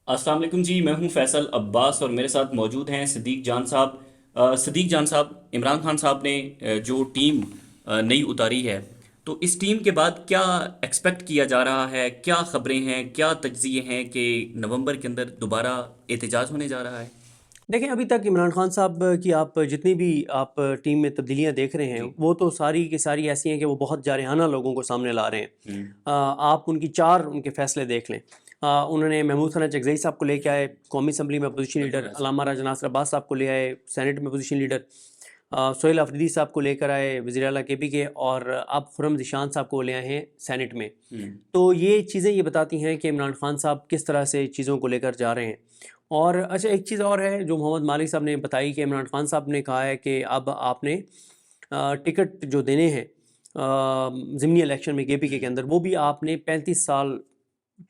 अस्सलाम वालेकुम जी। मैं हूं फैसल अब्बास और मेरे साथ मौजूद हैं सिद्दीक जान साहब। सिद्दीक जान साहब, इमरान खान साहब ने जो टीम नई उतारी है, तो इस टीम के बाद क्या एक्सपेक्ट किया जा रहा है? क्या खबरें हैं, क्या तज्ज़िये हैं कि नवंबर के अंदर दोबारा एहतजाज होने जा रहा है? देखें, अभी तक इमरान खान साहब की आप जितनी भी आप टीम में तब्दीलियाँ देख रहे हैं, जी। वो तो सारी की सारी ऐसी हैं कि वो बहुत जारहाना लोगों को सामने ला रहे हैं। हम्म। आप उनकी 4 उनके फ़ैसले देख लें। उन्होंने महमूद खान चगज़ई साहब को लेके आए, कौमी असम्बली में अपोज़िशन बिल्कुल लीडर, ऐसा। अल्लामा राजा नासिर अब्बास साहब को ले आए, सेनेट में अपोज़िशन लीडर। सोहेल अफरीदी साहब को लेकर आए, वज़ीर आला केपी के, और अब खुर्रम ज़ीशान साहब को ले आए हैं सेनेट में। हम्म। तो ये चीज़ें ये बताती हैं कि इमरान खान साहब किस तरह से चीज़ों को लेकर जा रहे हैं। और अच्छा, एक चीज़ और है जो मोहम्मद मालिक साहब ने बताई कि इमरान खान साहब ने कहा है कि अब आपने टिकट जो देने हैं ज़िमनी इलेक्शन में केपीके के हम्म। अंदर, वो भी आपने 35 साल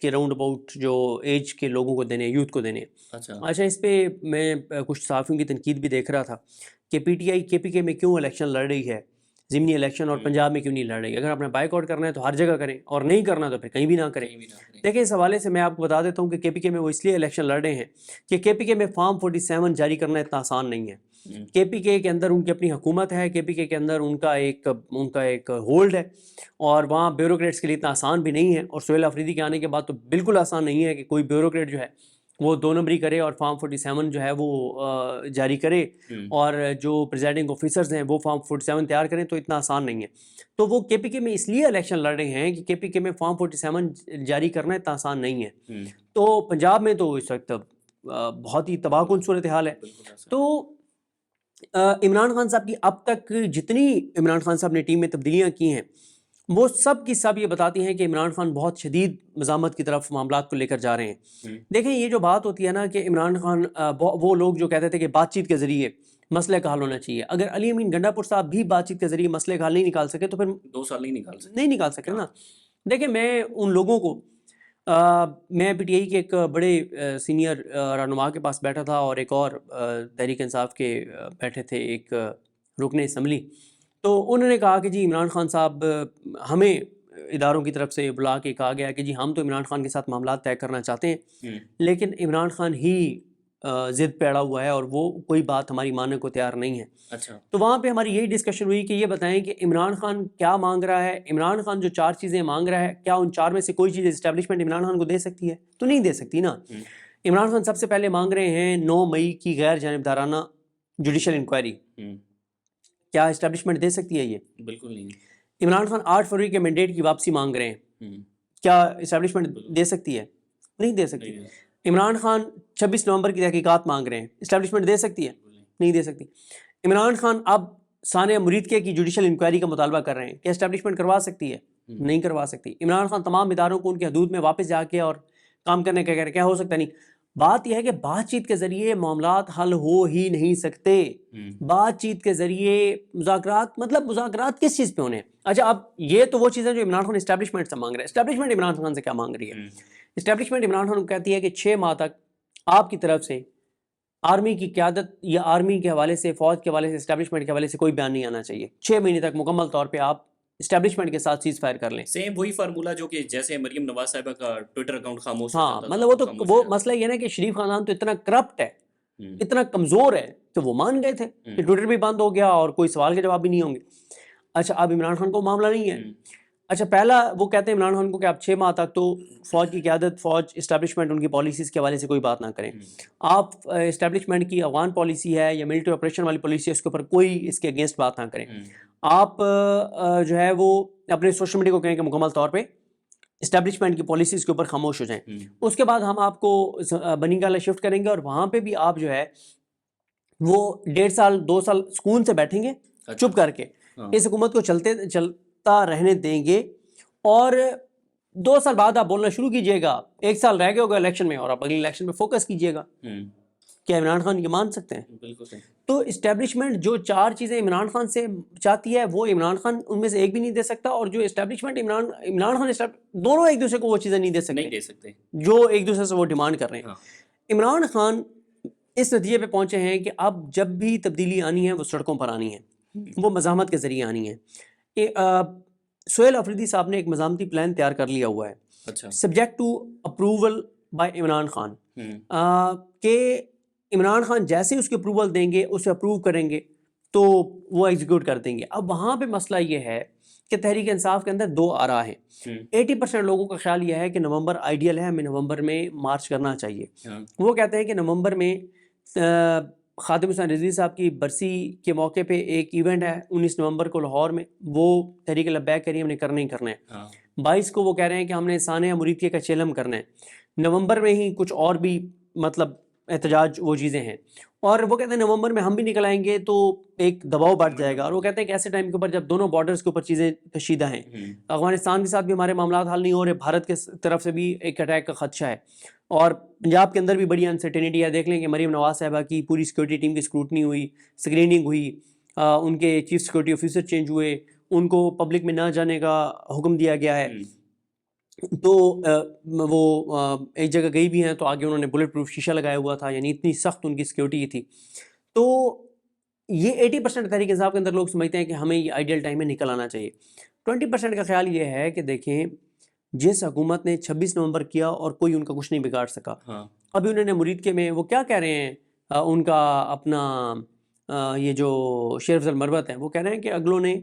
के राउंड अबाउट जो एज के लोगों को देने हैं, यूथ को देने हैं। अच्छा। अच्छा, इस पे मैं कुछ सहाफ़ियों की तनकीद भी देख रहा था कि पीटीआई केपीके में क्यों इलेक्शन लड़ रही है, ज़िमनी इलेक्शन, और हम्म। पंजाब में क्यों नहीं लड़ रही। अगर आपने बाइकआउट करना है तो हर जगह करें, और नहीं करना तो फिर कहीं भी ना करें। कहीं भी ना करें। देखिए, इस हवाले से मैं आपको बता देता हूँ कि केपीके में वो इसलिए इलेक्शन लड़ रहे हैं कि केपीके में फॉर्म 47 जारी करना इतना आसान नहीं है। हम्म। केपीके के अंदर उनकी अपनी हुकूमत है, केपीके के अंदर उनका एक होल्ड है, और वहाँ ब्यूरोक्रेट्स के लिए इतना आसान भी नहीं है। और सोहेल अफरीदी के आने के बाद तो बिल्कुल आसान नहीं है कि कोई ब्यूरोक्रेट जो है वो 2 नंबरी करे और फॉर्म 47 जो है वो जारी करे, हम्म। और जो प्रिजाइडिंग ऑफिसर्स हैं वो फॉर्म 47 तैयार करें, तो इतना आसान नहीं है। तो वो केपीके में इसलिए इलेक्शन लड़ रहे हैं कि केपीके में फॉर्म 47 जारी करना इतना आसान नहीं है। हम्म। तो पंजाब में तो इस वक्त बहुत ही तबाहकुन सूरत हाल है। बिल्कुल ऐसा। तो इमरान खान साहब की अब तक जितनी इमरान खान साहब ने टीम में तब्दीलियाँ की हैं, वो सब की सब ये बताती हैं कि इमरान खान बहुत शदीद मज़ामत की तरफ मामलात को लेकर जा रहे हैं। हम्म। देखें, ये जो बात होती है ना कि इमरान खान वो लोग जो कहते थे कि बातचीत के ज़रिए मसले का हल होना चाहिए, अगर अली अमीन गंडापुर साहब भी बातचीत के ज़रिए मसले का हल नहीं निकाल सके, तो फिर 2 साल नहीं निकाल नहीं सकते। निकाल सकते हाँ। ना। देखिए, मैं उन लोगों को मैं पीटीआई के एक बड़े सीनियर रहनुमा के पास बैठा था, और एक और तहरीक इंसाफ के बैठे थे, एक रुकने असम्बली। तो उन्होंने कहा कि जी इमरान खान साहब, हमें इदारों की तरफ से बुला के कहा गया कि जी हम तो इमरान खान के साथ मामला तय करना चाहते हैं, हम्म। लेकिन इमरान खान ही ज़िद पे अड़ा हुआ है, और वो कोई बात हमारी मानने को तैयार नहीं है। अच्छा। तो वहाँ पे हमारी यही डिस्कशन हुई कि ये बताएं कि इमरान खान क्या मांग रहा है। इमरान खान जो 4 चीज़ें मांग रहा है, क्या उन 4 में से कोई चीज़ इस्टेब्लिशमेंट इमरान खान को दे सकती है? तो नहीं दे सकती ना। हम्म। इमरान खान सबसे पहले मांग रहे हैं 9 मई की गैर जानिबदाराना जुडिशल इंक्वायरी। हम्म। क्या इस्टेब्लिशमेंट दे सकती है ये? बिल्कुल नहीं। इमरान खान 8 फरवरी के मैंडेट की वापसी मांग रहे हैं। हम्म। क्या इस्टेब्लिशमेंट बिल्कुल दे सकती है? नहीं दे नहीं सकती। दे। इमरान खान 26 नवंबर की तहकीकात मांग रहे हैं। इस्टेब्लिशमेंट दे सकती है? बिल्कुल नहीं। नहीं दे सकती। इमरान खान अब सानिया मुरीदके की जुडिशल इंक्वायरी का मुतालबा कर रहे हैं। क्या इस्टेब्लिशमेंट करवा सकती है? हम्म। नहीं करवा सकती। इमरान खान तमाम इदारों को उनकी हदूद में वापस जाके और काम करने का कह रहे हैं। क्या हो सकता नहीं? बात यह है कि बातचीत के ज़रिए मामलात हल हो ही नहीं सकते। हम्म। बातचीत के ज़रिए मुज़ाकरात, मतलब मुज़ाकरात किस चीज़ पे होने हैं? अच्छा, अब ये तो वो चीज़ें जो इमरान खान इस्टेब्लिशमेंट से मांग रहे हैं। इस्टेब्लिशमेंट इमरान खान से क्या मांग रही है? हम्म। इस्टेब्लिशमेंट इमरान खान को कहती है कि 6 माह तक आपकी तरफ से आर्मी की क़यादत या आर्मी के हवाले से, फ़ौज के हवाले से, इस्टेब्लिशमेंट के हवाले से कोई बयान नहीं आना चाहिए। 6 महीने तक मुकम्मल तौर पे आप इस्टेब्लिशमेंट के साथ सीज़ फायर कर लें। सेम वही फार्मूला जो कि जैसे मरियम नवाज साहिबा का ट्विटर अकाउंट खामोश हो हाँ, जाता था, मतलब अब वो खामोश हो वो जाता मसला ये है ना कि शरीफ खानदान तो इतना करप्ट है, हम्म। इतना कमज़ोर है कि वो मान गए थे कि हम्म। ट्विटर भी बंद हो गया और कोई सवाल के जवाब भी नहीं होंगे। अच्छा, अब इमरान खान को मामला नहीं है। हम्म। अच्छा, पहला वो कहते हैं इमरान खान को कि आप 6 माह तक तो फ़ौज की क़यादत, फ़ौज इस्टेब्लिशमेंट उनकी पॉलिसीज़ के हवाले से कोई बात ना करें। हम्म। आप इस्टेब्लिशमेंट की अफ़गान पॉलिसी है या मिलिट्री ऑपरेशन वाली पॉलिसी है, उसके ऊपर कोई इसके अगेंस्ट बात ना करें। हम्म। आप जो है वो अपने सोशल मीडिया को कहें कि मुकम्मल तौर पे इस्टेब्लिशमेंट की पॉलिसीज़ के ऊपर खामोश हो जाएँ। हम्म। उसके बाद हम आपको बनिंगाला शिफ्ट करेंगे, और वहाँ पे भी आप जो है वो 1.5 साल 2 साल सुकून से बैठेंगे अच्छा। चुप करके, हाँ। इस हुकूमत को चलता रहने देंगे, और 2 साल बाद आप बोलना शुरू कीजिएगा। 1 साल रह गया होगा इलेक्शन में, और आप अगले इलेक्शन में फोकस कीजिएगा। हम्म। क्या इमरान खान ये मान सकते हैं? बिल्कुल सही। तो इस्टेब्लिशमेंट जो 4 चीज़ें इमरान खान से चाहती है, वो इमरान खान उनमें से एक भी नहीं दे सकता, और जो इस्टेब्लिशमेंट इमरान इमरान खान दोनों एक दूसरे को वो चीज़ें नहीं दे नहीं सकते दे सकते। जो एक दूसरे से वो डिमांड कर रहे हैं। हाँ। इमरान खान इस नतीजे पे पहुंचे हैं कि अब जब भी तब्दीली आनी है वो सड़कों पर आनी है, हम्म। वो मज़ाहमत के ज़रिए आनी है। सोहेल अफरीदी साहब ने एक मज़ामती प्लान तैयार कर लिया हुआ है, अच्छा। Subject to approval by Imran Khan. कि इमरान खान जैसे ही उसकी अप्रूवल देंगे, उसे अप्रूव करेंगे तो वो एग्जीक्यूट कर देंगे। अब वहाँ पे मसला ये है कि तहरीक इंसाफ के अंदर दो आरा हैं। 80% लोगों का ख्याल यह है कि नवंबर आइडियल है, हमें नवंबर में मार्च करना चाहिए। वो कहते हैं कि नवंबर में खातिम हुसैन रिजवी साहब की बरसी के मौके पे एक इवेंट है 19 नवंबर को लाहौर में, वो तहरीक लब्बैक कह रही है हमने करना ही करना है। 22 को वो कह रहे हैं कि हमने सानिया मुरीदिया का चेलम करना है। नवंबर में ही कुछ और भी मतलब एहतजाज वो चीज़ें हैं, और वो कहते हैं नवंबर में हम भी निकल आएंगे तो एक दबाव बढ़ जाएगा। और वो कहते हैं कि ऐसे टाइम के ऊपर जब दोनों बॉर्डर्स के ऊपर चीज़ें कशीदा हैं, अफगानिस्तान के साथ भी हमारे मामला हल नहीं हो रहे, भारत के तरफ से भी एक अटैक का खदशा है, और पंजाब के अंदर भी बड़ी अनसर्टेनिटी है। देख लें कि मरीम नवाज साहिबा की पूरी सिक्योरिटी टीम की स्क्रूटनी हुई, स्क्रीनिंग हुई, उनके चीफ सिक्योरिटी ऑफिसर चेंज हुए, उनको पब्लिक में ना जाने का हुक्म दिया गया है। तो वो एक जगह गई भी हैं तो आगे उन्होंने बुलेट प्रूफ शीशा लगाया हुआ था, यानी इतनी सख्त उनकी सिक्योरिटी थी। तो ये 80% तहरीक इंसाफ के अंदर लोग समझते हैं कि हमें ये आइडियल टाइम में निकल आना चाहिए। 20% का ख्याल ये है कि देखें, जिस हुकूमत ने 26 नवंबर किया और कोई उनका कुछ नहीं बिगाड़ सका। अभी उन्होंने मुरीद के में वो क्या कह रहे हैं, उनका अपना ये जो शेर अफजल मरवत है, वो कह रहे हैं कि अगलों ने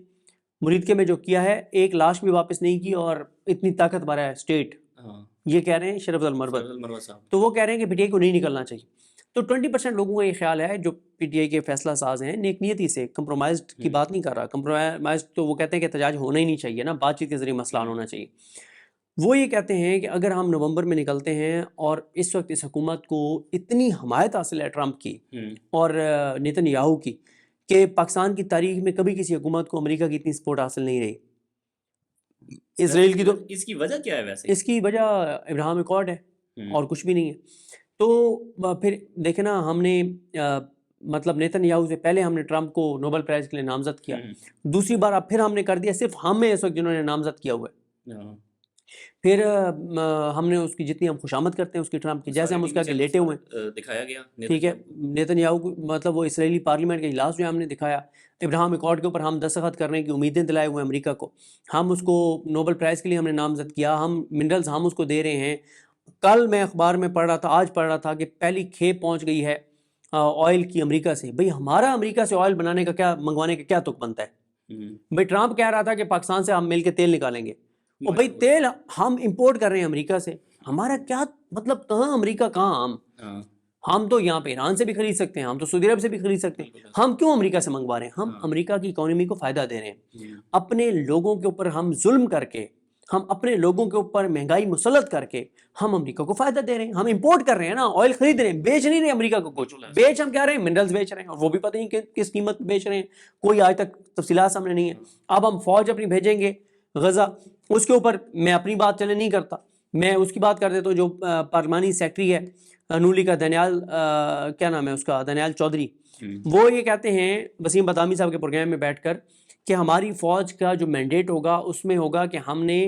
मुरीद के में जो किया है एक लाश भी वापस नहीं की, और इतनी ताकतवर है स्टेट, ये कह रहे हैं शेर अफजल मरवत साहब। तो वो कह रहे हैं कि पीटीआई को नहीं निकलना चाहिए। तो 20% लोगों का ये ख्याल है जो पीटीआई के फैसला साज हैं, नेक नियति से, कंप्रोमाइज की बात नहीं कर रहा। कंप्रोमाइज तो वो कहते हैं कि एहतजाज होना ही नहीं चाहिए ना, बातचीत के जरिए मसला हल होना चाहिए। वो ये कहते हैं कि अगर हम नवंबर में निकलते हैं और इस वक्त इस हुकूमत को इतनी हमायत हासिल है ट्रंप की और नेतन्याहू की, कि पाकिस्तान की तारीख में कभी किसी हुकूमत को अमेरिका की इतनी सपोर्ट हासिल नहीं रही। इसराइल की तो इसकी वजह क्या है वैसे? इसकी वजह इब्राहिम अकॉर्ड है और कुछ भी नहीं है। तो फिर देखे ना, हमने मतलब नेतन्याहू से पहले हमने ट्रंप को नोबेल प्राइज़ के लिए नामजद किया, दूसरी बार अब फिर हमने कर दिया, सिर्फ हम में इस वक्त जिन्होंने नामजद किया हुआ है। फिर हमने उसकी जितनी हम खुशामद करते हैं उसकी ट्रंप की, जैसे हम उसके आगे लेटे हुए हैं, दिखाया गया। ठीक है, नेतन्याहू को मतलब वो इसराइली पार्लियामेंट का इजलास जो है हमने दिखाया, इब्राहिम अकॉर्ड के ऊपर हम दस्तखत करने की उम्मीदें दिलाए हुए अमेरिका को, हम उसको नोबेल प्राइज़ के लिए हमने नामजद किया, हम मिनरल्स हम उसको दे रहे हैं। कल मैं अखबार में पढ़ रहा था, आज पढ़ रहा था कि पहली खेप पहुंच गई है ऑयल की अमेरिका से। भाई हमारा अमेरिका से ऑयल बनाने का क्या, मंगवाने का क्या तुक बनता है? भाई ट्रंप कह रहा था कि पाकिस्तान से हम मिल के तेल निकालेंगे, और भाई तेल हम इंपोर्ट कर रहे हैं अमेरिका से, हमारा क्या मतलब, कहाँ अमेरिका कहाँ हम तो यहाँ पे ईरान से भी खरीद सकते हैं, हम तो सऊदी अरब से भी खरीद सकते हैं, हम क्यों अमेरिका से मंगवा रहे हैं? हम अमेरिका की इकोनॉमी को फ़ायदा दे रहे हैं, अपने लोगों के ऊपर हम जुल्म करके, हम अपने लोगों के ऊपर महंगाई मुसल्लत करके हम अमेरिका को फ़ायदा दे रहे हैं। हम इंपोर्ट कर रहे हैं ना, ऑयल खरीद रहे हैं, बेच नहीं रहे अमेरिका को कुछ, बेच हम क्या रहे हैं, मिनरल्स बेच रहे हैं, और वो भी पता नहीं किस कीमत बेच रहे हैं, कोई आज तक तफसीलात सामने नहीं है। अब हम फ़ौज अपनी भेजेंगे गज़ा, उसके ऊपर मैं अपनी बात चले नहीं करता, मैं उसकी बात कर देता हूँ जो पार्लिमानी सेक्रेटरी है नूली का, दनियाल क्या नाम है उसका, दनियाल चौधरी, वो ये कहते हैं वसीम बदामी साहब के प्रोग्राम में बैठकर कि हमारी फ़ौज का जो मैंडेट होगा उसमें होगा कि हमने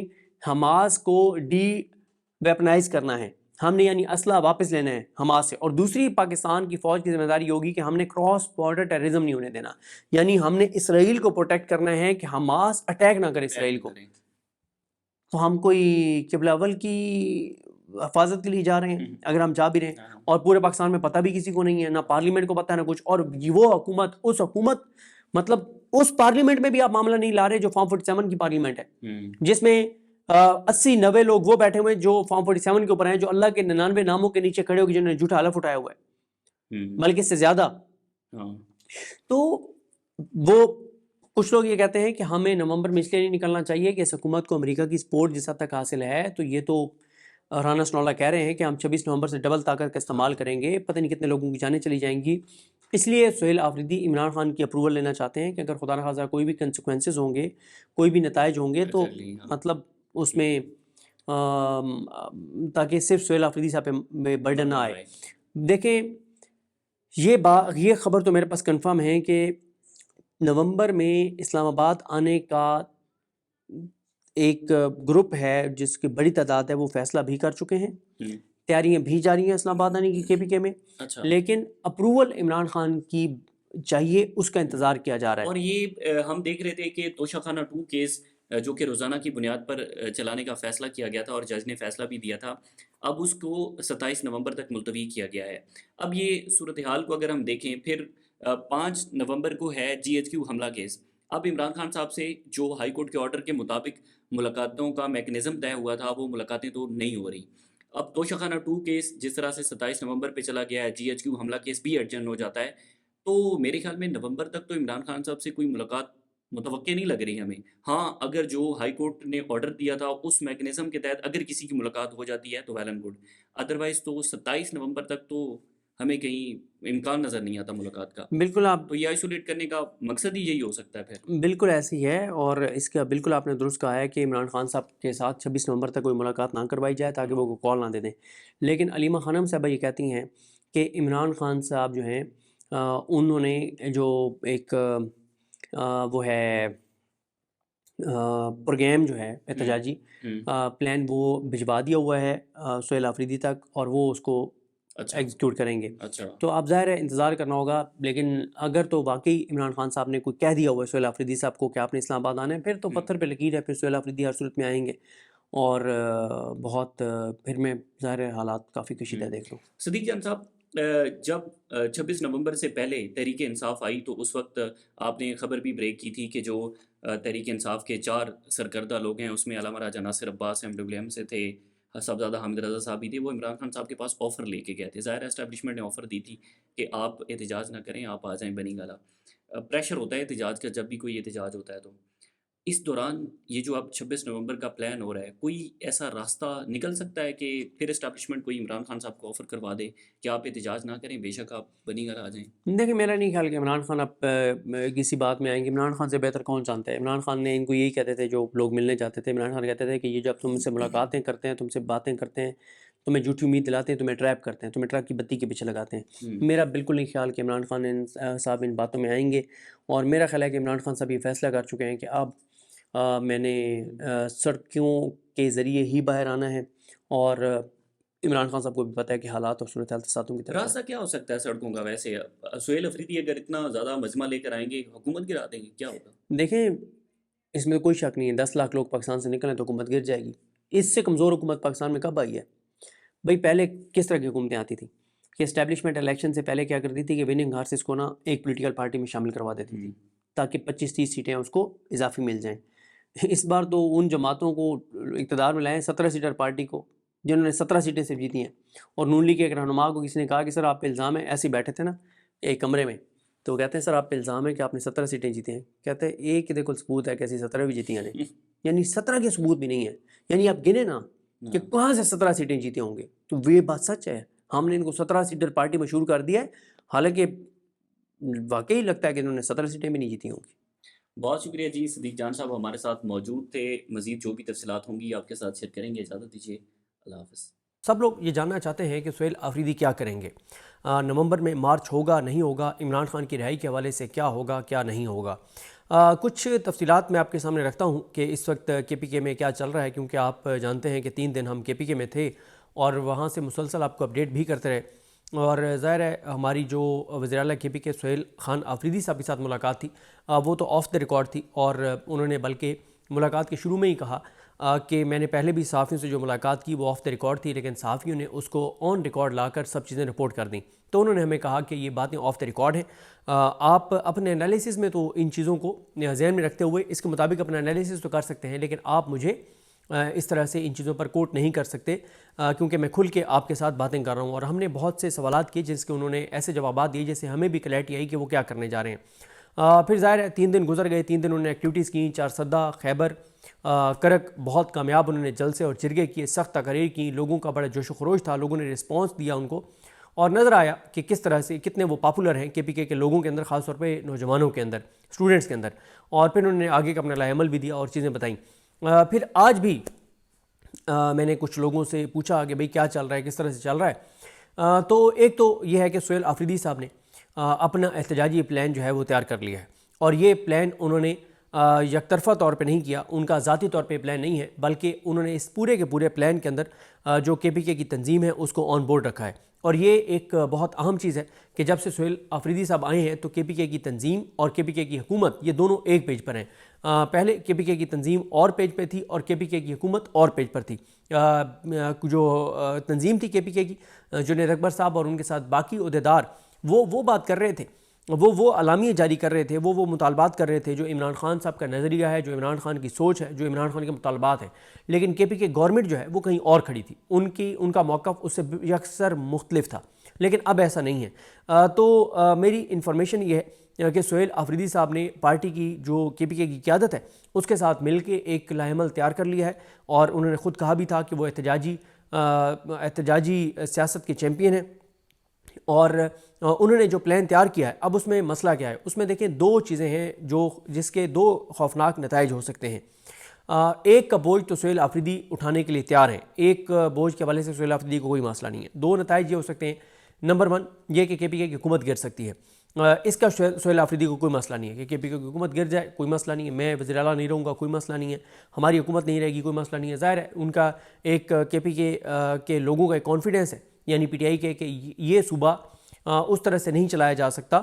हमास को डी वेपनाइज करना है, हमने यानी असला वापस लेना है हमास से, और दूसरी पाकिस्तान की फ़ौज की जिम्मेदारी होगी कि हमने क्रॉस बॉर्डर टेररिज्म नहीं होने देना, यानी हमने इसराइल को प्रोटेक्ट करना है कि हमास अटैक ना करे इसराइल को। तो हम कोई क़िबला अव्वल की हिफाजत के लिए जा रहे हैं, अगर हम जा भी रहे हैं, और पूरे पाकिस्तान में पता भी किसी को नहीं है, ना पार्लियामेंट को पता है ना कुछ, और वो हुकूमत, उस हुकूमत मतलब उस पार्लियामेंट में भी आप मामला नहीं ला रहे जो फॉर्म 47 की पार्लियामेंट है, जिसमें 80-90 लोग वो बैठे हुए हैं जो फॉर्म 47 के ऊपर हैं, जो अल्लाह के 99 नामों के नीचे खड़े होकर जिन्होंने झूठा हलफ उठाया हुआ है, बल्कि इससे ज्यादा। तो वो कुछ लोग ये कहते हैं कि हमें नवंबर में इसलिए नहीं निकलना चाहिए कि इस हुकूमत को अमेरिका की सपोर्ट जिस हद तक हासिल है, तो ये तो राना सनौला कह रहे हैं कि हम 26 नवंबर से डबल ताकत का इस्तेमाल करेंगे, पता नहीं कितने लोगों की जानें चली जाएंगी। इसलिए सुहेल आफरीदी इमरान खान की अप्रूवल लेना चाहते हैं कि अगर खुदा न खासा कोई भी कंसिक्वेंसेस होंगे, कोई भी नताइज होंगे, तो मतलब उसमें ताकि सिर्फ सुहेल आफरीदी साहब पे बर्डन ना आए। देखें, ये ख़बर तो मेरे पास कंफर्म है कि नवंबर में इस्लामाबाद आने का एक ग्रुप है जिसकी बड़ी तादाद है, वो फैसला भी कर चुके हैं, तैयारियां भी जारी हैं इस्लामाबाद आने की केपीके में। अच्छा। लेकिन अप्रूवल इमरान खान की चाहिए, उसका इंतज़ार किया जा रहा है। और ये हम देख रहे थे कि तोशाखाना 2 केस जो कि रोज़ाना की बुनियाद पर चलाने का फ़ैसला किया गया था और जज ने फ़ैसला भी दिया था, अब उसको 27 नवंबर तक मुलतवी किया गया है। अब ये सूरत हाल को अगर हम देखें, फिर 5 नवंबर को है जीएचक्यू हमला केस। अब इमरान खान साहब से जो हाई कोर्ट के ऑर्डर के मुताबिक मुलाकातों का मैकेनिज़्म तय हुआ था, वो मुलाकातें तो नहीं हो रही। अब तोशाखाना 2 केस जिस तरह से 27 नवंबर पे चला गया है, जीएचक्यू हमला केस भी एडजर्न हो जाता है। तो मेरे ख्याल में नवंबर तक तो इमरान खान साहब से कोई मुलाकात मुतवक्के नहीं लग रही हमें। हाँ, अगर जो हाई कोर्ट ने ऑर्डर दिया था उस मैकेनिज़्म के तहत अगर किसी की मुलाकात हो जाती है तो वेल एंड गुड। अदरवाइज़ तो 27 नवंबर तक तो हमें कहीं इम्कान नज़र नहीं आता मुलाकात का। बिल्कुल आप तो ये आइसोलेट करने का मकसद ही यही हो सकता है फिर। बिल्कुल ऐसी है, और इसका बिल्कुल आपने दुरुस्त कहा है कि इमरान खान साहब के साथ 26 नवंबर तक कोई मुलाकात ना करवाई जाए ताकि वो कॉल ना दे दें। लेकिन अलीमा खानम साहबा ये कहती हैं कि इमरान खान साहब जो हैं उन्होंने जो एक वो है प्रोग्राम जो है हुँ, एहतजाजी हुँ। प्लान वो भिजवा दिया हुआ है सुहेल आफरीदी तक, और वो उसको अच्छा, एग्जीक्यूट करेंगे। अच्छा। तो अब ज़ाहिर है इंतज़ार करना होगा, लेकिन अगर तो वाक़ई इमरान खान साहब ने कोई कह दिया हुआ है सुहेल आफरीदी साहब को कि आपने इस्लामाबाद आना है, फिर तो हुँ, पत्थर पे लकीर है, फिर सुहेल आफरीदी हर सूरत में आएँगे। और फिर मैं ज़ाहिर है हालात काफ़ी हुँ। कशीदा देख लूँ। सदीक जान साहब, जब 26 नवंबर से पहले तहरीक इंसाफ आई तो उस वक्त आपने खबर भी ब्रेक की थी कि जो तहरीक इंसाफ के 4 सरकर्दा लोग हैं उसमें अलामा राजा नासिर अब्बास एमडब्ल्यूएम से थे, साहबजादा हामिद रज़ा साहब भी थे, वो इमरान खान साहब के पास ऑफ़र लेके गए थे। ज़ाहिर है एस्टेब्लिशमेंट ने ऑफ़र दी थी कि आप एहतजाज ना करें, आप आ जाएँ बनी गाला। प्रेशर होता है एहतजाज का जब भी कोई एहतजाज होता है तो। इस दौरान ये जो अब 26 नवंबर का प्लान हो रहा है, कोई ऐसा रास्ता निकल सकता है कि फिर एस्टेब्लिशमेंट कोई इमरान खान साहब को ऑफ़र करवा दे कि आप एहतजाज ना करें, बेशक आप बनी घर आ जाएँ? देखिए, मेरा नहीं ख्याल कि इमरान खान अब किसी बात में आएँगे। इमरान खान से बेहतर कौन जानता है? इमरान खान ने इनको यही कहते थे जो लोग मिलने जाते थे। इमरान खान कहते थे कि ये जब तुमसे मुलाकातें करते हैं, तुमसे बातें करते हैं, तुम्हें झूठी उम्मीद दिलाते हैं, तुम्हें ट्रैप करते हैं, तुम्हें ट्रक की बत्ती के पीछे लगाते हैं। हुँ, मेरा बिल्कुल नहीं ख्याल कि इमरान खान साहब इन बातों में आएँगे, और मेरा ख्याल है कि इमरान खान साहब ये फ़ैसला कर चुके हैं कि अब मैंने सड़कों के ज़रिए ही बाहर आना है, और इमरान खान साहब को भी पता है कि हालात और सूरत हाल सातों की तरफ है। रास्ता क्या हो सकता है सड़कों का वैसे? सुहेल अफ़रीदी अगर इतना ज़्यादा मजमा लेकर आएँगे, हुकूमत गिरा देंगे, क्या होगा? देखें, इसमें कोई शक नहीं है, 10 लाख लोग पाकिस्तान से निकलें तो हुकूमत गिर जाएगी। इससे कमज़ोर हुकूमत पाकिस्तान में कब आई है? भई पहले किस तरह की हुकूमतें आती थी कि एस्टेब्लिशमेंट इलेक्शन से पहले क्या करती थी कि विनिंग हार्सेस को ना एक पॉलिटिकल पार्टी में शामिल करवा देती हुँ, थी, ताकि 25-30 सीटें उसको इजाफ़ी मिल जाएँ। इस बार तो उन जमातों को इक़्तिदार में लाएँ, 17 सीटर पार्टी को, जिन्होंने 17 सीटें सिर्फ़ जीती हैं। और नून लीग के एक रहनुमा को किसी ने कहा कि सर आप पे इल्ज़ाम है, ऐसे ही बैठे थे ना एक कमरे में, तो वो कहते हैं सर आप पे इल्ज़ाम है कि आपने 17 सीटें जीती हैं। कहते हैं एक ही देखो सबूत है कि ऐसी 17 भी जीती हैं ने, यानी 17 के सबूत भी नहीं है। यानी आप गिने ना कि हाँ। कहाँ से 17 सीटें जीते होंगे, तो ये बात सच है। हमने इनको 17 सीटर पार्टी मशहूर कर दिया है, हालाँकि वाक़ई लगता है कि इन्होंने 17 सीटें भी नहीं जीती होंगी। बहुत शुक्रिया जी, सदीक जान साहब हमारे साथ मौजूद थे। मज़ीद जो भी तफ़सीलात होंगी आपके साथ शेयर करेंगे। इजाज़त दीजिए। अल्लाह हाफ़िज़। सब लोग ये जानना चाहते हैं कि सुहेल आफरीदी क्या करेंगे, नवंबर में मार्च होगा नहीं होगा, इमरान खान की रिहाई के हवाले से क्या होगा क्या नहीं होगा। कुछ तफसीलात मैं आपके सामने रखता हूँ कि इस वक्त KPK में क्या चल रहा है, क्योंकि आप जानते हैं कि 3 दिन हम KPK में थे और वहाँ से मुसलसल आपको अपडेट भी करते रहे। और ज़ाहिर है हमारी जो वज़ीर आला KPK सुहेल खान आफरीदी साहब के साथ मुलाकात थी, वो तो ऑफ द रिकॉर्ड थी, और उन्होंने बल्कि मुलाकात के शुरू में ही कहा कि मैंने पहले भी सहाफ़ियों से जो मुलाकात की वो ऑफ द रिकॉर्ड थी, लेकिन सहाफ़ियों ने उसको ऑन रिकॉर्ड लाकर सब चीज़ें रिपोर्ट कर दी। तो उन्होंने हमें कहा कि ये बातें ऑफ द रिकॉर्ड हैं, आप अपने एनालिसिस में तो इन चीज़ों को ज़हन में रखते हुए इसके मुताबिक अपना एनालिसिस तो कर सकते हैं, लेकिन आप मुझे इस तरह से इन चीज़ों पर कोट नहीं कर सकते, क्योंकि मैं खुल के आपके साथ बातें कर रहा हूँ। और हमने बहुत से सवालात किए जिसके उन्होंने ऐसे जवाब दिए जैसे हमें भी क्लैरिटी आई कि वो क्या करने जा रहे हैं। फिर ज़ाहिर है 3 दिन गुजर गए, 3 दिन उन्होंने एक्टिविटीज़ की, चारसद्दा, खैबर, करक बहुत कामयाब उन्होंने जलसे और जिरगे किए, सख्त तकरीर की, लोगों का बड़ा जोश खरोश था, लोगों ने रिस्पॉन्स दिया उनको, और नज़र आया कि किस तरह से कितने वो पॉपुलर हैं KPK के लोगों के अंदर, ख़ास तौर पे नौजवानों के अंदर, स्टूडेंट्स के अंदर। और फिर उन्होंने आगे का अपना लाएमल भी दिया और चीज़ें बताई। फिर आज भी मैंने कुछ लोगों से पूछा कि भाई क्या चल रहा है, किस तरह से चल रहा है। तो एक तो ये है कि सुहेल आफरीदी साहब ने अपना एहतजाजी प्लान जो है वो तैयार कर लिया है, और ये प्लान उन्होंने यकतरफ़ा तौर पे नहीं किया, उनका ज़ाती तौर पे प्लान नहीं है, बल्कि उन्होंने इस पूरे के पूरे प्लान के अंदर जो KPK की तंजीम है उसको ऑन बोर्ड रखा है। और ये एक बहुत अहम चीज़ है कि जब से सुहेल आफरीदी साहब आए हैं तो केपीके की तंजीम और केपीके की हुकूमत ये दोनों एक पेज पर हैं। पहले केपीके की तंजीम और पेज पे थी और केपीके की हुकूमत और पेज पर थी। जो तंजीम थी केपीके की, जुनैद अकबर साहब और उनके साथ बाकी अहदेदार वो बात कर रहे थे, वो अलामिया जारी कर रहे थे, वो मुतालबात कर रहे थे जो इमरान खान साहब का नज़रिया है, जो इमरान खान की सोच है, जो इमरान खान के मुतालबात हैं। लेकिन केपीके गवर्नमेंट जो है वो कहीं और खड़ी थी, उनका मौक़िफ़ उससे यकसर मुख्तलिफ था। लेकिन अब ऐसा नहीं है। तो मेरी इन्फॉर्मेशन ये है कि सुहेल आफरीदी साहब ने पार्टी की जो केपीके की क़यादत है उसके साथ मिल के एक लाएमल तैयार कर लिया है और उन्होंने ख़ुद कहा भी था कि वो एहतजाजी सियासत के चैम्पियन हैं। और उन्होंने जो प्लान तैयार किया है, अब उसमें मसला क्या है, उसमें देखें दो चीज़ें हैं जिसके दो खौफनाक नताइज हो सकते हैं। एक का बोझ तो सुहेल आफरीदी उठाने के लिए तैयार हैं, एक बोझ के हवाले से सुहेल आफरीदी को कोई मसला नहीं है। दो नताइज ये हो सकते हैं, नंबर 1 ये कि केपीके की हुकूमत गिर सकती है। इसका सुहेल आफरीदी को कोई मसला नहीं है कि केपीके की हुकूमत गिर जाए, कोई मसला नहीं है, मैं वज़ीर आला नहीं रहूँगा, कोई मसला नहीं है, हमारी हुकूमत नहीं रहेगी, कोई मसला नहीं है। ज़ाहिर है उनका एक केपीके के लोगों का एक कॉन्फिडेंस है, यानी पीटीआई के, कि ये सूबा उस तरह से नहीं चलाया जा सकता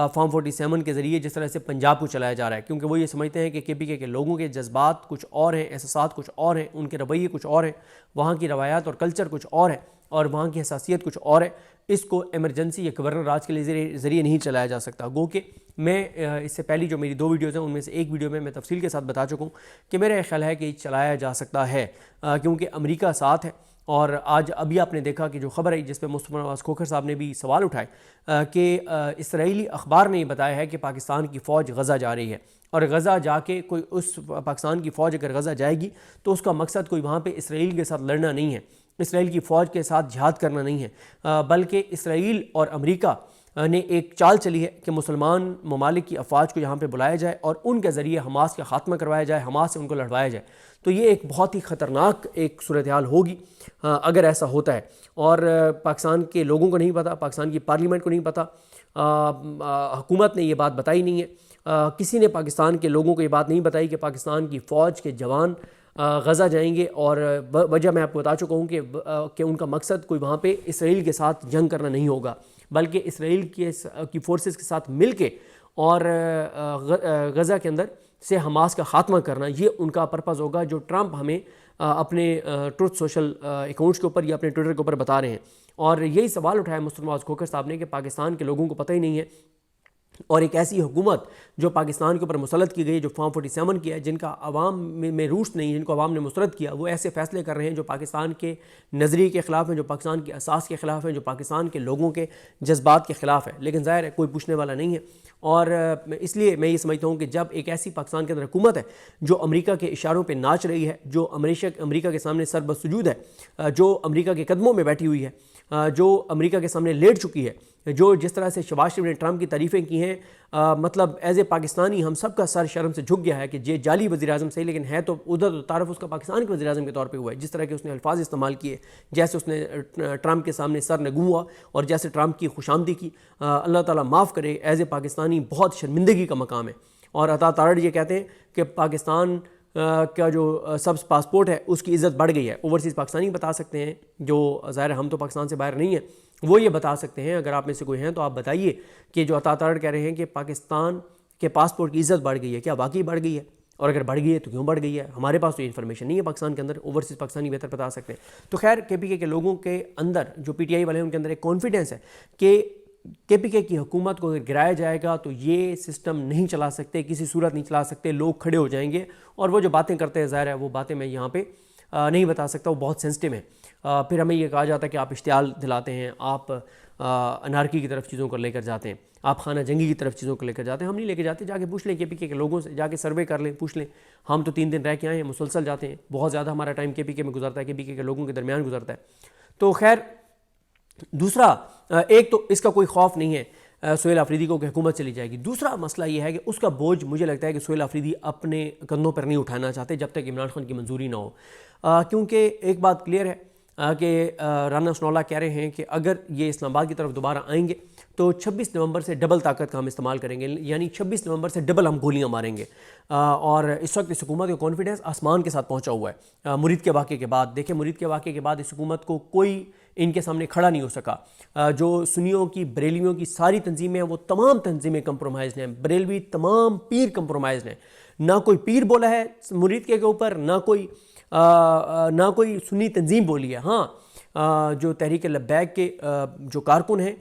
फॉर्म 47 के ज़रिए जिस तरह से पंजाब को चलाया जा रहा है, क्योंकि वो ये समझते हैं कि केपीके के लोगों के जज्बात कुछ और हैं, एहसासात कुछ और हैं, उनके रवैये कुछ और हैं, वहाँ की रवायात और कल्चर कुछ और है और वहाँ की हसासियत कुछ और है। इसको एमरजेंसी या गवर्नर राज के ज़रिए नहीं चलाया जा सकता। गो कि मैं इससे पहली जो मेरी 2 वीडियोज़ हैं उनमें से एक वीडियो में मैं तफसील के साथ बता चुका हूँ कि मेरा ख्याल है कि चलाया जा सकता है, क्योंकि अमेरिका साथ है। और आज अभी आपने देखा कि जो खबर आई जिस पर मुस्तफ़ा नवाज़ खोखर साहब ने भी सवाल उठाए कि इसराइली अखबार ने बताया है कि पाकिस्तान की फ़ौज गज़ा जा रही है और गज़ा जाके कोई उस पाकिस्तान की फ़ौज अगर गज़ा जाएगी तो उसका मकसद कोई वहाँ पे इसराइल के साथ लड़ना नहीं है, इसराइल की फ़ौज के साथ जिहाद करना नहीं है, बल्कि इसराइल और अमेरिका ने एक चाल चली है कि मुसलमान ममालिक की अफवाज को यहाँ पे बुलाया जाए और उनके ज़रिए हमास का ख़ात्मा करवाया जाए, हमास से उनको लड़वाया जाए। तो ये एक बहुत ही ख़तरनाक एक सूरत हाल होगी अगर ऐसा होता है। और पाकिस्तान के लोगों को नहीं पता, पाकिस्तान की पार्लियामेंट को नहीं पता, हुकूमत ने ये बात बताई नहीं है, किसी ने पाकिस्तान के लोगों को ये बात नहीं बताई कि पाकिस्तान की फ़ौज के जवान गज़ा जाएंगे। और वजह मैं आपको बता चुका हूँ कि उनका मकसद कोई वहाँ पे इसराइल के साथ जंग करना नहीं होगा, बल्कि इसराइल की फ़ोर्सेस के साथ मिल के और गज़ा के अंदर से हमास का ख़ात्मा करना, ये उनका पर्पज़ होगा, जो ट्रंप हमें अपने ट्रुथ सोशल अकाउंट्स के ऊपर या अपने ट्विटर के ऊपर बता रहे हैं। और यही सवाल उठाया मुस्तफ़ा नवाज़ खोखर साहब ने कि पाकिस्तान के लोगों को पता ही नहीं है और एक ऐसी हुकूमत जो पाकिस्तान के ऊपर मुसलत की गई, जो फॉर्म 47 किया है, जिनका अवाम में रूस नहीं, जिनको अवाम ने मुस्तरद किया, वो ऐसे फ़ैसले कर रहे हैं जो पाकिस्तान के नज़रिए के ख़िलाफ़ हैं, जो पाकिस्तान के असास के ख़िलाफ़ हैं, जो पाकिस्तान के लोगों के जज्बात के ख़िलाफ़ है। लेकिन ज़ाहिर है कोई पूछने वाला नहीं है। और इसलिए मैं ये समझता हूँ कि जब एक ऐसी पाकिस्तान के अंदर हुकूमत है जो अमेरिका के इशारों पर नाच रही है, जो अमेरिका के सामने सरबसुजूद है, जो अमेरिका के कदमों में बैठी हुई है, जो अमेरिका के सामने लेट चुकी है, जो जिस तरह से शहबाज शरीफ ने ट्रंप की तारीफ़ें की हैं, मतलब एज ए पाकिस्तानी हम सब का सर शर्म से झुक गया है कि ये जाली वज़ीर आज़म सही, लेकिन है तो उधर तो तारफ़ उसका पाकिस्तान के वज़ीर आज़म के तौर पे हुआ है। जिस तरह के उसने अल्फाज इस्तेमाल किए, जैसे उसने ट्रंप के सामने सर नगू हुआ और जैसे ट्रंप की खुशामदी की, अल्लाह ताला माफ़ करे, एज ए पाकिस्तानी बहुत शर्मिंदगी का मकाम है। और अता तारड़ ये कहते हैं कि पाकिस्तान का जो सब्स पासपोर्ट है उसकी इज़्ज़त बढ़ गई है। ओवरसीज़ पाकिस्तानी बता सकते हैं, जो ज़ाहिर हम तो पाकिस्तान से बाहर नहीं है, वो ये बता सकते हैं। अगर आप में से कोई हैं तो आप बताइए कि जो अता तारड़ कह रहे हैं कि पाकिस्तान के पासपोर्ट की इज़्ज़त बढ़ गई है, क्या वाकई बढ़ गई है? और अगर बढ़ गई है तो क्यों बढ़ गई है? हमारे पास तो ये इन्फॉर्मेशन नहीं है पाकिस्तान के अंदर, ओवरसीज़ पाकिस्तानी बेहतर बता सकते हैं। तो खैर केपीके के लोगों के अंदर, जो पीटीआई वाले हैं, उनके अंदर एक कॉन्फिडेंस है कि केपीके की हुकूमत को अगर गिराया जाएगा तो ये सिस्टम नहीं चला सकते, किसी सूरत नहीं चला सकते, लोग खड़े हो जाएंगे। और वो जो बातें करते हैं, ज़ाहिर है वो बातें मैं यहाँ पे नहीं बता सकता, वो बहुत सेंसिटिव है। फिर हमें ये कहा जाता है कि आप इश्तियाल दिलाते हैं, आप अनारकी की तरफ चीज़ों को लेकर जाते हैं, आप खाना जंगी की तरफ चीज़ों को लेकर जाते हैं। हम नहीं लेकर जाते, जाके पूछ लें केपीके के लोगों से, जाके सर्वे कर लें, पूछ लें। हम तो 3 दिन रह के आए हैं, मुसलसल जाते हैं, बहुत ज़्यादा हमारा टाइम केपीके में गुजरता है, केपीके के लोगों के दरमियान गुजरता है। तो खैर दूसरा, एक तो इसका कोई खौफ नहीं है सुहेल आफरीदी को कि हुकूमत चली जाएगी। दूसरा मसला ये है कि उसका बोझ मुझे लगता है कि सुहेल आफरीदी अपने कंधों पर नहीं उठाना चाहते जब तक इमरान खान की मंजूरी ना हो, क्योंकि एक बात क्लियर है कि राना सनौल्लाह कह रहे हैं कि अगर ये इस्लामाबाद की तरफ दोबारा आएंगे तो 26 नवंबर से डबल ताकत का हम इस्तेमाल करेंगे, यानी 26 नवंबर से डबल हम गोलियां मारेंगे। और इस वक्त इस हुकूमत का कॉन्फिडेंस आसमान के साथ पहुंचा हुआ है। मुरीद के वाक़े के बाद देखें, मुरीद के वाक़े के बाद इस हुकूमत को कोई इनके सामने खड़ा नहीं हो सका। जो सुन्नियों की, बरेलवियों की सारी तंजीमें हैं वो तमाम तंजीमें कंप्रोमाइज़ हैं। बरेलवी तमाम पीर कंप्रोमाइज़ हैं। ना कोई पीर बोला है मुरीद के ऊपर, ना कोई सुन्नी तंजीम बोली है। हाँ, जो तहरीक लब्बैक के जो कारकुन हैं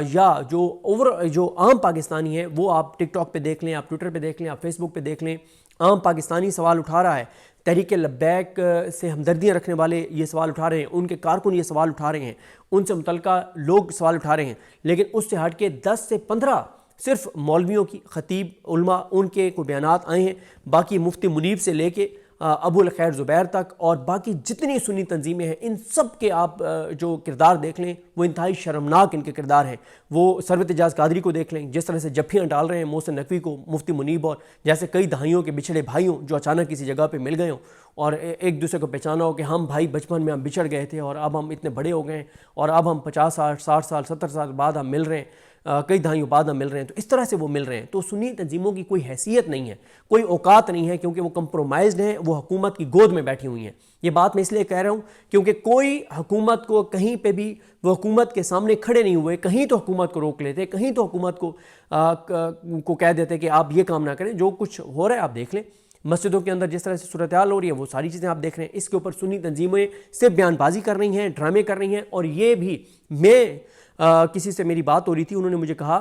या जो आम पाकिस्तानी हैं, वो आप टिकटॉक पे देख लें, आप ट्विटर पे देख लें, आप फेसबुक पे देख लें, आम पाकिस्तानी सवाल उठा रहा है। तहरीक लब्बैक से हमदर्दियाँ रखने वाले ये सवाल उठा रहे हैं, उनके कारकुन ये सवाल उठा रहे हैं, उनसे मुतल्लिका लोग सवाल उठा रहे हैं। लेकिन उससे हट के 10 से 15 सिर्फ मौलवियों की, खतीब, उलमा, उनके कोई बयानात आए हैं। बाकी मुफ्ती मुनीब से लेके अबुल खैर ज़ुबैर तक और बाकी जितनी सुन्नी तंजीमें हैं, इन सब के आप जो किरदार देख लें वो इंतहाई शर्मनाक इनके किरदार हैं। वो सरवत एजाज कादरी को देख लें, जिस तरह से जफ्फियाँ डाल रहे हैं मोहसिन नकवी को, मुफ्ती मुनीब, और जैसे कई दहाइयों के बिछड़े भाइयों जो अचानक किसी जगह पे मिल गए हों और एक दूसरे को पहचाना हो कि हम भाई बचपन में हम बिछड़ गए थे और अब हम इतने बड़े हो गए हैं और अब हम 50 साल, 60 साल, 70 साल बाद हम मिल रहे हैं, कई दहाइयों बाद हम मिल रहे हैं। तो इस तरह से वो मिल रहे हैं। तो सुन्नी तंजीमों की कोई हैसियत नहीं है, कोई औकात नहीं है, क्योंकि वो कंप्रोमाइज्ड हैं, वो हुकूमत की गोद में बैठी हुई हैं। ये बात मैं इसलिए कह रहा हूँ क्योंकि कोई हुकूमत को कहीं पे भी वो हुकूमत के सामने खड़े नहीं हुए। कहीं तो हुकूमत को रोक लेते, कहीं तो हुकूमत को कह देते कि आप ये काम ना करें। जो कुछ हो रहा है आप देख लें, मस्जिदों के अंदर जिस तरह से सूरत हाल हो रही है, वो सारी चीज़ें आप देख रहे हैं। इसके ऊपर सुन्नी तंजीमें सिर्फ बयानबाजी कर रही हैं, ड्रामे कर रही हैं। और ये भी मैं किसी से मेरी बात हो रही थी, उन्होंने मुझे कहा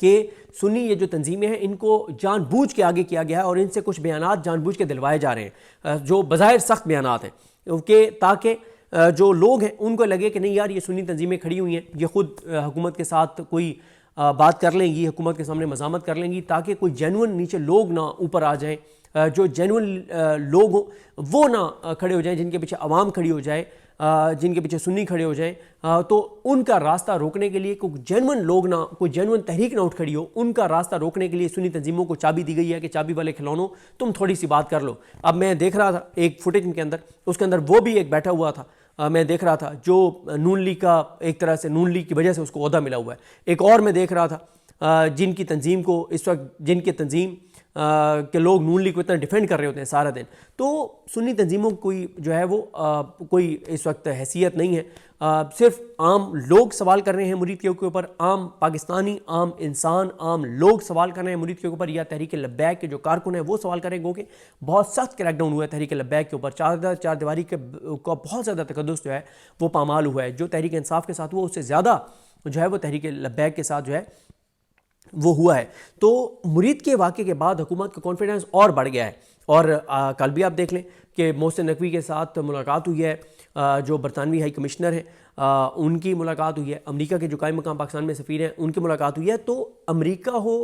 कि सुन्नी ये जो तंजीमें हैं इनको जानबूझ के आगे किया गया है और इनसे कुछ बयानात जानबूझ के दिलवाए जा रहे हैं जो बज़ाहिर सख्त बयानात हैं, कि ताकि जो लोग हैं उनको लगे कि नहीं यार ये सुन्नी तंजीमें खड़ी हुई हैं, ये खुद हुकूमत के साथ कोई बात कर लेंगी, हुकूमत के सामने मज़ामत कर लेंगी, ताकि कोई जेन्युइन नीचे लोग ना ऊपर आ जाएं, जो जेन्युइन लोग हों वो ना खड़े हो जाएं, जिनके पीछे आवाम खड़ी हो जाए, जिनके पीछे सुन्नी खड़े हो जाएं, तो उनका रास्ता रोकने के लिए कोई जेन्युइन लोग ना, कोई जेन्युइन तहरीक ना उठ खड़ी हो, उनका रास्ता रोकने के लिए सुन्नी तंजीमों को चाबी दी गई है कि चाबी वाले खिलौनों तुम थोड़ी सी बात कर लो। अब मैं देख रहा था एक फुटेज के अंदर, उसके अंदर वो भी एक बैठा हुआ था, मैं देख रहा था जो नून लीग का एक तरह से नून लीग की वजह से उसको ओहदा मिला हुआ है। एक और मैं देख रहा था जिनकी तंजीम को इस वक्त, जिनके तंजीम के लोग नून लीग को इतना डिफेंड कर रहे होते हैं सारा दिन। तो सुन्नी तंजीमों को कोई जो है वो कोई इस वक्त हैसियत नहीं है। सिर्फ आम लोग सवाल कर रहे हैं मुरीद के ऊपर, आम पाकिस्तानी, आम इंसान, आम लोग सवाल कर रहे हैं मुरीद के ऊपर, या तहरीक लब्बैक के जो कारकुन हैं वो सवाल करेंगे कि बहुत सख्त क्रैकडाउन हुआ है तहरीक लब्बैक के ऊपर। चार दीवारी का बहुत ज़्यादा तकद्दुस जो है वो पामाल हुआ है। जो तहरीक इंसाफ के साथ हुआ उससे ज़्यादा जो है वो तहरीक लब्बैक के साथ जो है वो हुआ है। तो मुरीद के वाक़े के बाद हुकूमत का कॉन्फिडेंस और बढ़ गया है। और कल भी आप देख लें कि मोहसिन नकवी के साथ मुलाकात हुई है, जो बरतानवी हाई कमिश्नर हैं उनकी मुलाकात हुई है, अमेरिका के जो कायम मकाम पाकिस्तान में सफ़ीर हैं उनकी मुलाकात हुई है। तो अमेरिका हो,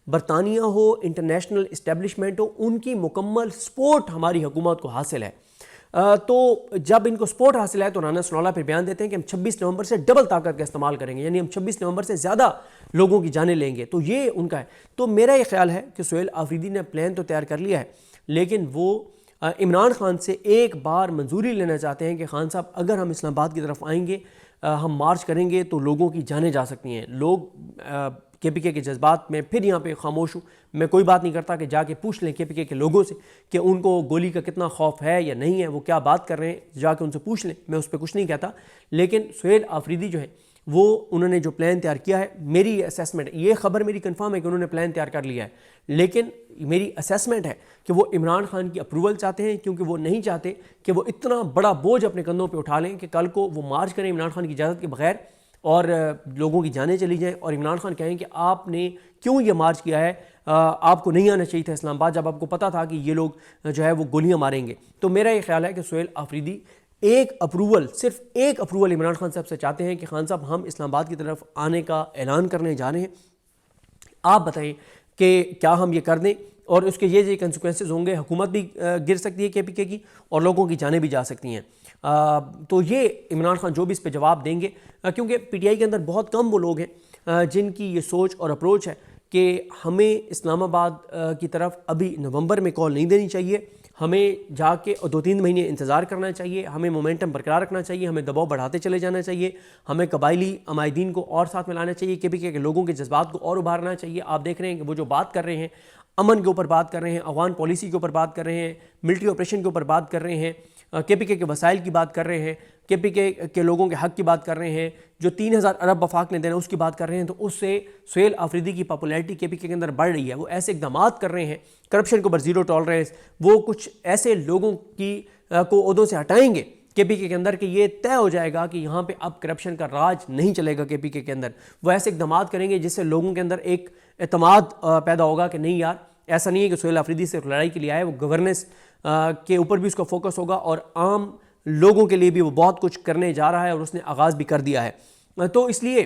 बरतानिया हो, इंटरनेशनल इस्टेब्लिशमेंट हो, उनकी मुकम्मल सपोर्ट हमारी हुकूमत को हासिल है। तो जब इनको सपोर्ट हासिल है तो राना सनाउल्लाह फिर बयान देते हैं कि हम 26 नवंबर से डबल ताकत का इस्तेमाल करेंगे, यानी हम 26 नवंबर से ज़्यादा लोगों की जानें लेंगे। तो ये उनका है। तो मेरा ये ख्याल है कि सुहेल आफरीदी ने प्लान तो तैयार कर लिया है, लेकिन वो इमरान खान से एक बार मंजूरी लेना चाहते हैं कि खान साहब अगर हम इस्लामाबाद की तरफ आएंगे, हम मार्च करेंगे तो लोगों की जानें जा सकती हैं। लोग KPK के जज्बात में फिर यहाँ पे खामोश हूँ, मैं कोई बात नहीं करता कि जाके पूछ लें KPK के लोगों से कि उनको गोली का कितना खौफ है या नहीं है, वो क्या बात कर रहे हैं, जाके उनसे पूछ लें, मैं उस पर कुछ नहीं कहता। लेकिन सुहेल आफरीदी जो है वो उन्होंने जो प्लान तैयार किया है, मेरी असेसमेंट, ये खबर मेरी कंफर्म है कि उन्होंने प्लान तैयार कर लिया है, लेकिन मेरी असेसमेंट है कि वो इमरान खान की अप्रूवल चाहते हैं, क्योंकि वो नहीं चाहते कि वो इतना बड़ा बोझ अपने कंधों पे उठा लें कि कल को वो मार्च करें इमरान खान की इजाज़त के बगैर और लोगों की जानें चली जाएं और इमरान खान कहें कि आपने क्यों ये मार्च किया है, आपको नहीं आना चाहिए था इस्लामाबाद, जब आपको पता था कि ये लोग जो है वो गोलियां मारेंगे। तो मेरा ये ख्याल है कि सुहेल आफरीदी एक अप्रूवल, सिर्फ एक अप्रूवल इमरान खान साहब से चाहते हैं कि खान साहब हम इस्लामाबाद की तरफ आने का ऐलान करने जा रहे हैं, आप बताएं कि क्या हम ये कर दें, और उसके ये कंसिक्वेंसेस होंगे, हुकूमत भी गिर सकती है KPK की और लोगों की जानें भी जा सकती हैं। तो ये इमरान खान जो भी इस पे जवाब देंगे, क्योंकि PTI के अंदर बहुत कम वो लोग हैं जिनकी ये सोच और अप्रोच है कि हमें इस्लामाबाद की तरफ अभी नवंबर में कॉल नहीं देनी चाहिए, हमें जाके 2-3 महीने इंतज़ार करना चाहिए, हमें मोमेंटम बरकरार रखना चाहिए, हमें दबाव बढ़ाते चले जाना चाहिए, हमें कबायली अमायदीन को और साथ में लाना चाहिए, KPK के लोगों के जज्बात को और उभारना चाहिए। आप देख रहे हैं कि वो जो बात कर रहे हैं, अमन के ऊपर बात कर रहे हैं, अफगान पॉलिसी के ऊपर बात कर रहे हैं, मिलिट्री ऑपरेशन के ऊपर बात कर रहे हैं, KPK के वसाइल की बात कर रहे हैं, KPK के लोगों के हक की बात कर रहे हैं, जो 3000 अरब वफाक ने देना उसकी बात कर रहे हैं, तो उससे सुहेल आफरीदी की पॉपुलैरिटी KPK के अंदर बढ़ रही है। वो ऐसे इकदाम कर रहे हैं, करप्शन के ऊपर जीरो टॉलरेंस, वो कुछ ऐसे लोगों की को ओहदों से हटाएंगे KPK के अंदर कि ये तय हो जाएगा कि यहाँ पे अब करप्शन का राज नहीं चलेगा KPK के अंदर। वो ऐसे इकदाम करेंगे जिससे लोगों के अंदर एक एतमाद पैदा होगा कि नहीं यार, ऐसा नहीं है कि सुहेल आफरीदी सिर्फ लड़ाई के लिए आए, वो गवर्नेंस के ऊपर भी उसका फोकस होगा और आम लोगों के लिए भी वो बहुत कुछ करने जा रहा है और उसने आगाज़ भी कर दिया है। तो इसलिए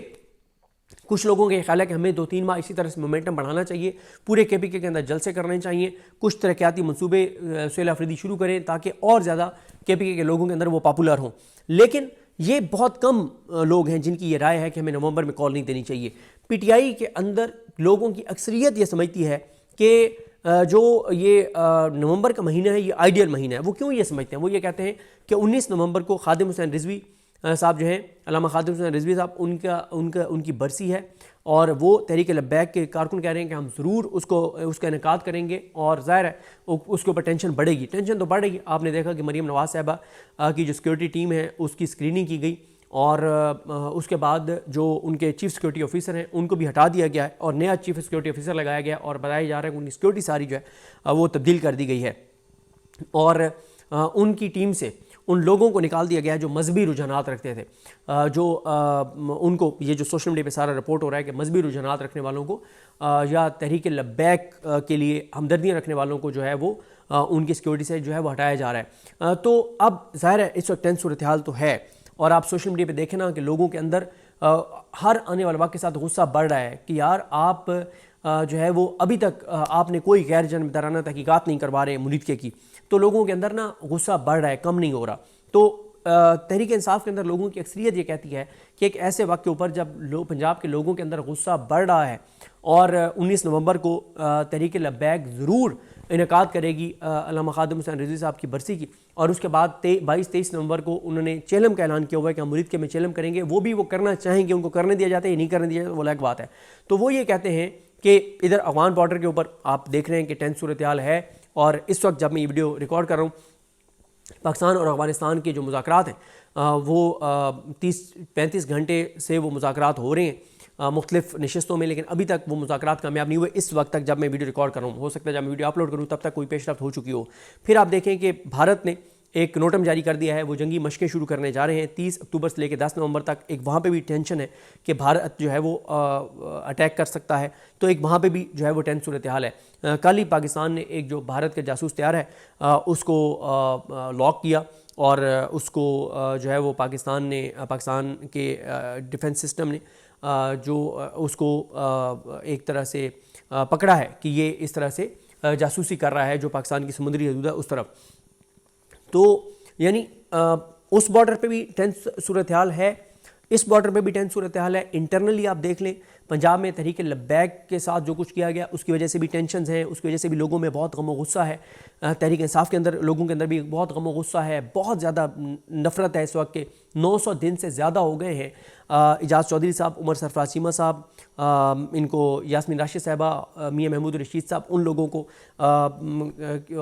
कुछ लोगों का ख्याल है कि हमें 2-3 माह इसी तरह से मोमेंटम बढ़ाना चाहिए, पूरे KPK के अंदर जलसे करने चाहिए, कुछ तरक्याती मंसूबे सुहेल आफरीदी शुरू करें ताकि और ज़्यादा KPK के लोगों के अंदर वो पॉपुलर हों। लेकिन ये बहुत कम लोग हैं जिनकी ये राय है कि हमें नवंबर में कॉल नहीं देनी चाहिए। PTI के अंदर लोगों की अक्सरियत ये समझती है कि जो ये नवंबर का महीना है ये आइडियल महीना है। वो क्यों ये समझते हैं? वो ये कहते हैं कि 19 नवंबर को खादिम हुसैन रिजवी साहब जो हैं, अल्लामा खादिम हुसैन रिजवी साहब, उनकी बरसी है और वो तहरीक लब्बैक के कारकुन कह रहे हैं कि हम ज़रूर उसका इनेकाद करेंगे और ज़ाहिर है उसके ऊपर टेंशन बढ़ेगी। टेंशन तो बढ़ रही। आपने देखा कि मरीम नवाज़ साहबा की जो सिक्योरिटी टीम है उसकी स्क्रीनिंग की गई और उसके बाद जो उनके चीफ सिक्योरिटी ऑफिसर हैं उनको भी हटा दिया गया है और नया चीफ सिक्योरिटी ऑफिसर लगाया गया और बताया जा रहा है कि उनकी सिक्योरिटी सारी जो है वो तब्दील कर दी गई है और उनकी टीम से उन लोगों को निकाल दिया गया है जो मजहबी रुझानात रखते थे, जो उनको ये जो सोशल मीडिया पे सारा रिपोर्ट हो रहा है कि मजहबी रुझानात रखने वालों को या तहरीक लब्बैक के लिए हमदर्दियाँ रखने वालों को जो है वो उनकी सिक्योरिटी से जो है वो हटाया जा रहा है। तो अब ज़ाहिर है इस वक्त टेंस सूरत हाल तो है और आप सोशल मीडिया पे देखें ना कि लोगों के अंदर हर आने वाले वक्त के साथ गुस्सा बढ़ रहा है कि यार आप जो है वो अभी तक आपने कोई गैर जानबदाराना तहकीकात नहीं करवा रहे मुनीद की, तो लोगों के अंदर ना गुस्सा बढ़ रहा है, कम नहीं हो रहा। तो तहरीक इंसाफ के अंदर लोगों की अक्सरियत ये कहती है कि एक ऐसे वक्त के ऊपर जब पंजाब के लोगों के अंदर गुस्सा बढ़ रहा है और 19 नवंबर को तहरीक लब्बैक ज़रूर इनेकाद करेगी अल्लामा खादिम हुसैन रिजवी साहब की बरसी की और उसके बाद 22-23 नवंबर को उन्होंने चेलम का ऐलान किया हुआ है कि हम मुरीद के में चेलम करेंगे। वो भी वो करना चाहेंगे, उनको करने दिया जाता है या नहीं करने दिया जाता वो अलग बात है। तो वो ये कहते हैं कि इधर अफगान बॉर्डर के ऊपर आप देख रहे हैं कि टेंस सूरत हाल है और इस वक्त जब मैं ये वीडियो रिकॉर्ड कर रहा हूँ पाकिस्तान और अफगानिस्तान के जो मुज़ाकरात हैं वो 30-35 घंटे से वो मुज़ाकरात हो रहे हैं मुख्तलिफ नशिस्तों में, लेकिन अभी तक वो मुज़ाकरात कामयाब नहीं हुए। इस वक्त तक जब मैं वीडियो रिकॉर्ड कर रहा हूँ, हो सकता है जब मैं वीडियो अपलोड करूँ तब तक कोई पेशरफ्त हो चुकी हो। फिर आप देखें कि भारत ने एक नोटम जारी कर दिया है, वो जंगी मशकें शुरू करने जा रहे हैं 30 अक्टूबर से लेकर 10 नवंबर तक। एक वहाँ पे भी टेंशन है कि भारत जो है वो अटैक कर सकता है, तो एक वहाँ पे भी जो है वो टेंस सूरत हाल है। कल ही पाकिस्तान ने एक जो भारत का जासूस तैयार है उसको लॉक किया और उसको जो है वो पाकिस्तान के डिफेंस सिस्टम ने जो उसको एक तरह से पकड़ा है कि ये इस तरह से जासूसी कर रहा है जो पाकिस्तान की समुद्री हदूद है उस तरफ। तो यानी उस बॉर्डर पे भी टेंस सूरत हाल है, इस बॉर्डर पे भी टेंस सूरत हाल है। इंटरनली आप देख लें पंजाब में तहरीक लब्बैक के साथ जो कुछ किया गया उसकी वजह से भी टेंशन हैं, उसकी वजह से भी लोगों में बहुत गम व गुस्सा है। तहरीक इंसाफ के अंदर लोगों के अंदर भी बहुत गम व गुस्सा है, बहुत ज़्यादा नफरत है इस वक्त के 900 दिन से ज़्यादा हो गए हैं। इजाज़ चौधरी साहब, उमर सरफराज चीमा साहब, इनको यास्मीन राशिद साहबा, मियां महमूद रशीद साहब, उन लोगों को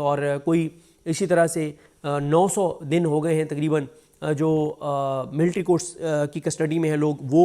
और कोई इसी तरह से 900 दिन हो गए हैं तकरीबन जो मिलिट्री कोर्ट्स की कस्टडी में हैं लोग, वो